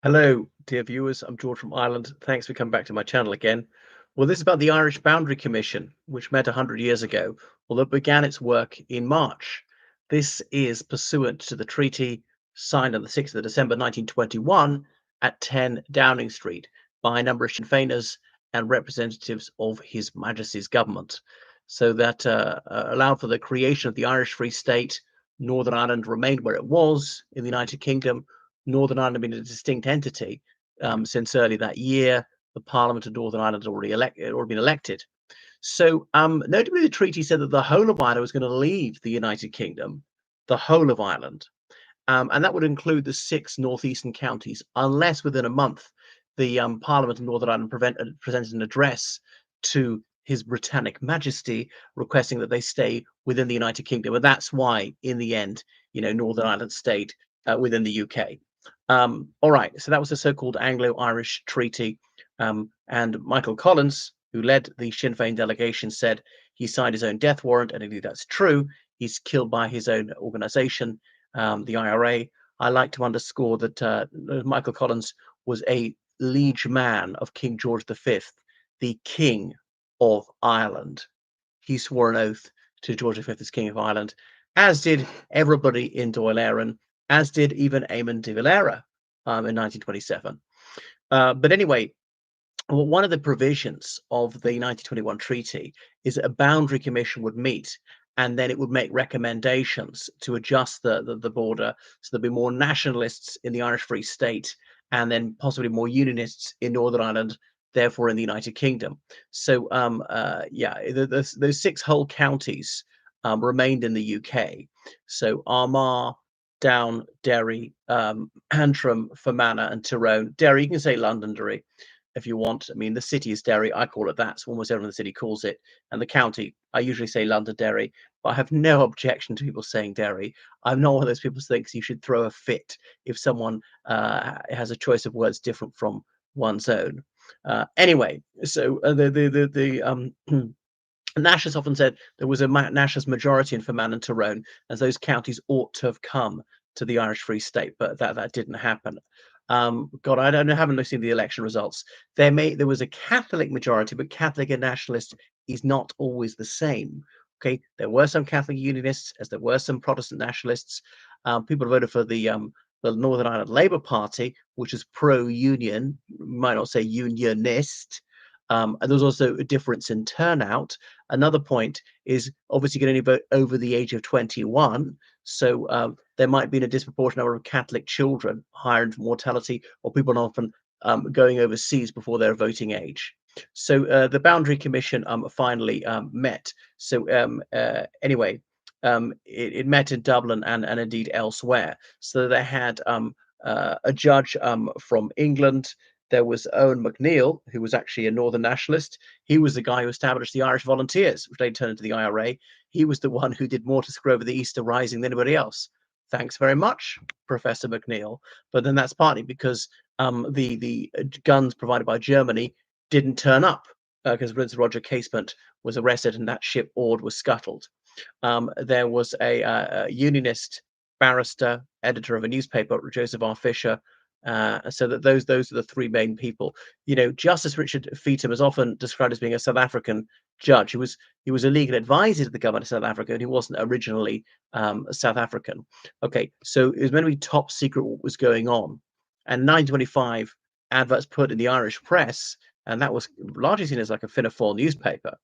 Hello, dear viewers. I'm George from Ireland. Thanks for coming back to my channel again. Well, this is about the Irish Boundary Commission, which met 100 years ago, although it began its work in March. This is pursuant to the treaty signed on the 6th of December 1921 at 10 Downing Street by a number of Sinn Féiners and representatives of His Majesty's government. So that allowed for the creation of the Irish Free State. Northern Ireland remained where it was in the United Kingdom. Northern Ireland had been a distinct entity since early that year. The Parliament of Northern Ireland had already been elected. So, notably, the treaty said that the whole of Ireland was going to leave the United Kingdom, the whole of Ireland, and that would include the six northeastern counties, unless within a month the Parliament of Northern Ireland presented an address to His Britannic Majesty requesting that they stay within the United Kingdom, and that's why, in the end, Northern Ireland stayed within the UK. All right, so that was the so-called Anglo-Irish Treaty, and Michael Collins, who led the Sinn Féin delegation, said he signed his own death warrant, and indeed that's true. He's killed by his own organisation, the IRA. I like to underscore that Michael Collins was a liege man of King George V, the King of Ireland. He swore an oath to George V as King of Ireland, as did everybody in Dáil Éireann, as did even Eamon de Valera in 1927. But anyway, one of the provisions of the 1921 treaty is that a boundary commission would meet and then it would make recommendations to adjust the border so there'd be more nationalists in the Irish Free State and then possibly more unionists in Northern Ireland, therefore in the United Kingdom. So those six whole counties remained in the UK. So Armagh, Down, Derry, Antrim, Fermanagh, and Tyrone. Derry, you can say Londonderry if you want. I mean, the city is Derry. I call it that. So almost everyone in the city calls it. And the county, I usually say Londonderry, but I have no objection to people saying Derry. I'm not one of those people who thinks you should throw a fit if someone has a choice of words different from one's own. Anyway, so the Nash has often said there was a nationalist majority in Fermanagh and Tyrone, as those counties ought to have come to the Irish Free State, but that didn't happen. God, I don't know, haven't seen the election results. There was a Catholic majority, but Catholic and nationalist is not always the same. Okay, there were some Catholic Unionists, as there were some Protestant nationalists. People voted for the Northern Ireland Labour Party, which is pro-union, might not say unionist. And there's also a difference in turnout. Another point is obviously you can only vote over the age of 21. So there might be a disproportionate number of Catholic children, higher in mortality, or people often going overseas before their voting age. So the Boundary Commission finally met. So anyway, it met in Dublin and indeed elsewhere. So they had a judge from England. There was Owen McNeill, who was actually a Northern nationalist. He was the guy who established the Irish Volunteers, which later turned into the IRA. He was the one who did more to screw over the Easter Rising than anybody else. Thanks very much, Professor McNeill. But then that's partly because the guns provided by Germany didn't turn up because Prince Roger Casement was arrested and that ship Ord was scuttled. There was a unionist barrister, editor of a newspaper, Joseph R. Fisher. So that those are the three main people. Justice Richard Feetham is often described as being a South African judge. He was a legal advisor to the government of South Africa, and he wasn't originally South African. Okay, so it was meant to be top secret what was going on. And 1925, adverts put in the Irish press, and that was largely seen as like a Fianna Fáil newspaper.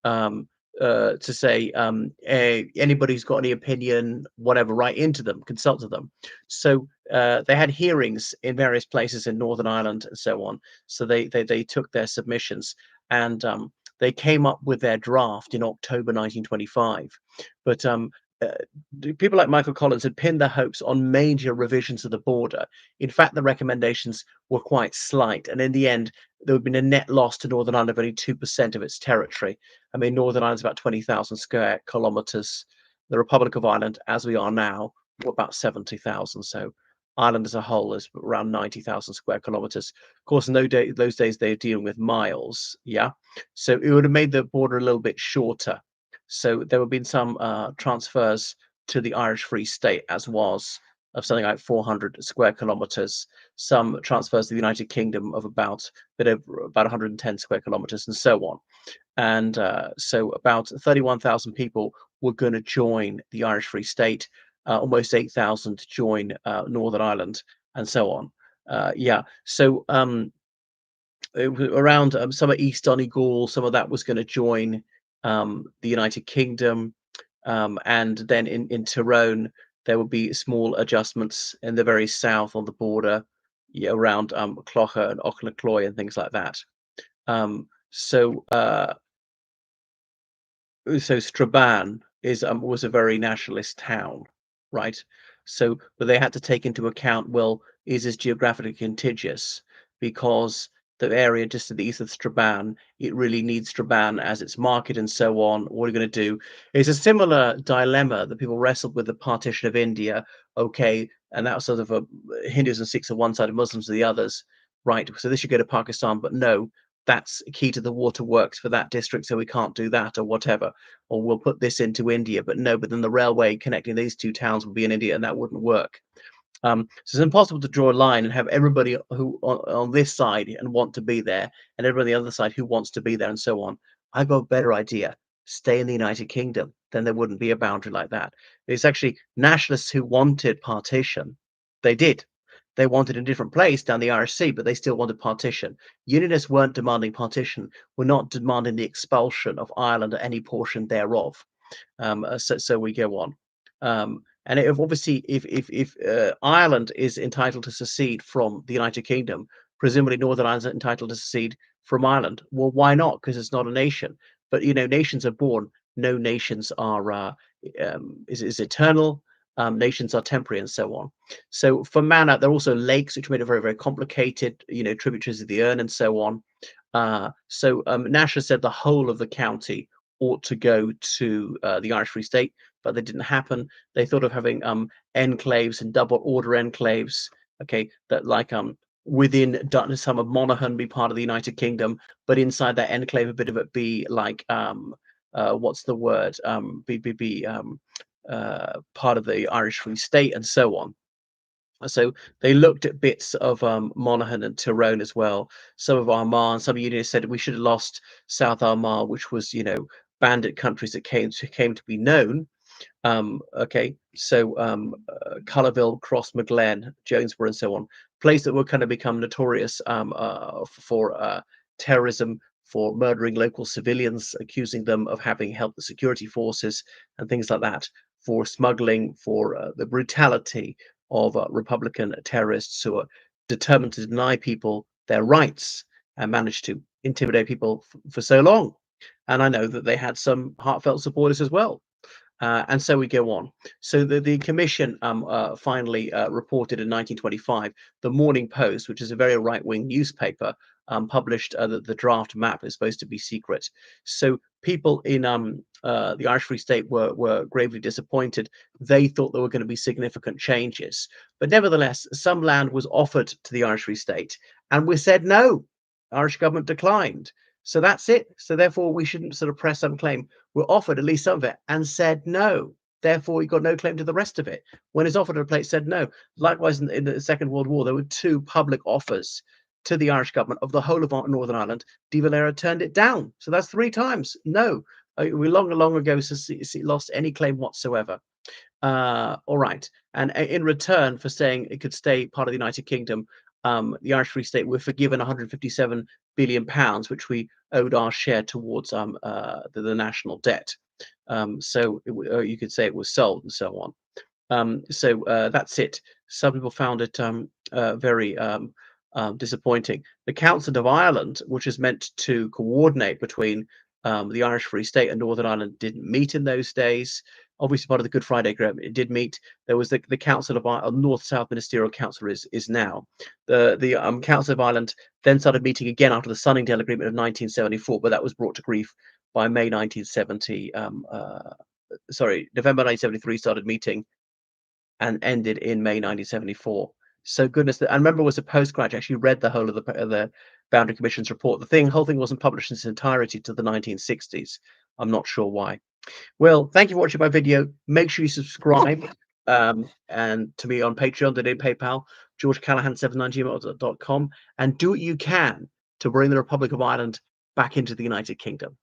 To say anybody who's got any opinion, whatever, write into them, consult to them. So they had hearings in various places in Northern Ireland and so on. So they took their submissions and they came up with their draft in October 1925. But people like Michael Collins had pinned their hopes on major revisions of the border. In fact, the recommendations were quite slight, and in the end, there would have been a net loss to Northern Ireland of only 2% of its territory. I mean, Northern Ireland's about 20,000 square kilometres. The Republic of Ireland, as we are now, were about 70,000. So Ireland as a whole is around 90,000 square kilometres. Of course, in those days, they were dealing with miles, yeah? So it would have made the border a little bit shorter. So there have been some transfers to the Irish Free State, as was of something like 400 square kilometers, some transfers to the United Kingdom of about a bit over about 110 square kilometers, and so on. And so about 31,000 people were going to join the Irish Free State, almost 8,000 to join Northern Ireland, and so on. Yeah, so it was around some of East Donegal, some of that was going to join the United Kingdom, and then in Tyrone there would be small adjustments in the very south on the border, yeah, around Clougha and Auchnacloy and things like that. So so Strabane is was a very nationalist town, right? So, but they had to take into account, well, is this geographically contiguous? Because the area just to the east of Strabane, it really needs Strabane as its market and so on. What are you going to do? It's a similar dilemma that people wrestled with the partition of India. Okay, and that was sort of a Hindus and Sikhs on one side and Muslims on the others, right? So this should go to Pakistan, but no, that's key to the waterworks for that district, so we can't do that or whatever. Or we'll put this into India, but no, but then the railway connecting these two towns would be in India, and that wouldn't work. So it's impossible to draw a line and have everybody who on this side and want to be there, and everybody on the other side who wants to be there, and so on. I've got a better idea. Stay in the United Kingdom, then there wouldn't be a boundary like that. It's actually nationalists who wanted partition. They did. They wanted a different place down the Irish Sea, but they still wanted partition. Unionists weren't demanding partition, were not demanding the expulsion of Ireland or any portion thereof. So we go on. And if obviously, if Ireland is entitled to secede from the United Kingdom, presumably Northern Ireland is entitled to secede from Ireland. Well, why not? Because it's not a nation. But you know, nations are born. No nations are is eternal. Nations are temporary, and so on. So for Manor, there are also lakes, which made it very, very complicated. You know, tributaries of the Erne, and so on. Nasher said the whole of the county ought to go to the Irish Free State, but that didn't happen. They thought of having enclaves and double order enclaves, okay, that like within some of Monaghan be part of the United Kingdom, but inside that enclave a bit of it be like what's the word, be part of the Irish Free State, and so on. So they looked at bits of Monaghan and Tyrone as well. Some of Armagh, some unionists said we should have lost South Armagh, which was, you know, bandit countries that came to be known. Okay, so Cullerville, Crossmaglen, Jonesborough, and so on, places that were kind of become notorious for terrorism, for murdering local civilians, accusing them of having helped the security forces and things like that, for smuggling, for the brutality of Republican terrorists who are determined to deny people their rights and managed to intimidate people for so long. And I know that they had some heartfelt supporters as well. And so we go on. So the commission finally reported in 1925, the Morning Post, which is a very right-wing newspaper, published that the draft map is supposed to be secret. So people in the Irish Free State were gravely disappointed. They thought there were going to be significant changes. But nevertheless, some land was offered to the Irish Free State, and we said no. Irish government declined. So that's it. So therefore, we shouldn't sort of press some claim. We're offered at least some of it and said no. Therefore, we got no claim to the rest of it. When it's offered a place, said no. Likewise, in the Second World War, there were two public offers to the Irish government of the whole of Northern Ireland. De Valera turned it down. So that's three times no. We long ago lost any claim whatsoever. All right. And in return for saying it could stay part of the United Kingdom, the Irish Free State were forgiven 157 billion pounds, which we owed our share towards the national debt. So you could say it was sold and so on. So that's it. Some people found it very disappointing. The Council of Ireland, which is meant to coordinate between the Irish Free State and Northern Ireland, didn't meet in those days. Obviously, part of the Good Friday Agreement, it did meet. There was the Council of Ireland, North-South Ministerial Council is now. The Council of Ireland then started meeting again after the Sunningdale Agreement of 1974, but that was brought to grief by May 1970. November 1973 started meeting and ended in May 1974. So goodness, I remember was a postgraduate actually read the whole of the Boundary Commission's report. The whole thing wasn't published in its entirety till the 1960s. I'm not sure why. Well, thank you for watching my video. Make sure you subscribe. And to me on Patreon, donate PayPal, georgecallahan79@gmail.com, and do what you can to bring the Republic of Ireland back into the United Kingdom.